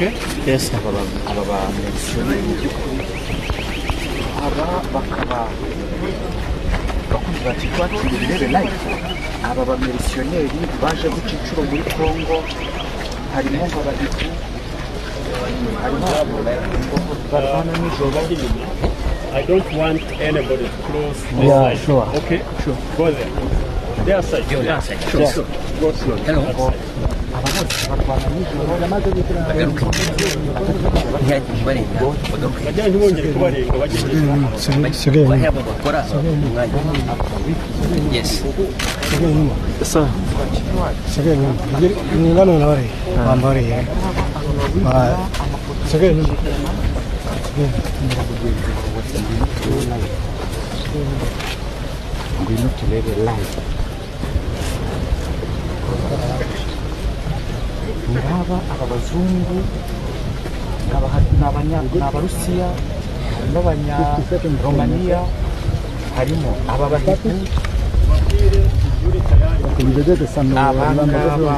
Okay. Yes. aba ba misiyoneri aba bakaba bakunze bati twakirire live. Aba ba misiyoneri baje guca inshuro muri Kongo, harimo nk'abahitu, harimo barwana n'ijoro. I don't want anybody to close this Yeah, side. sure. Okay, sure. Go there. Their side. Their side. Sure. Sure. Go slowly. Hello. Aba bose barwana n'ijoro. Bajya ntibongere kubarenga bagende. Baheba bakora umwanya. Yes. Sir. Second. Ningano na wari. Ambari ya. Second. Ngwino turebe live. Ngaba aba bazungu n'abarusiya, n'abanya-Romania, harimo aba bahitu, aba ngaba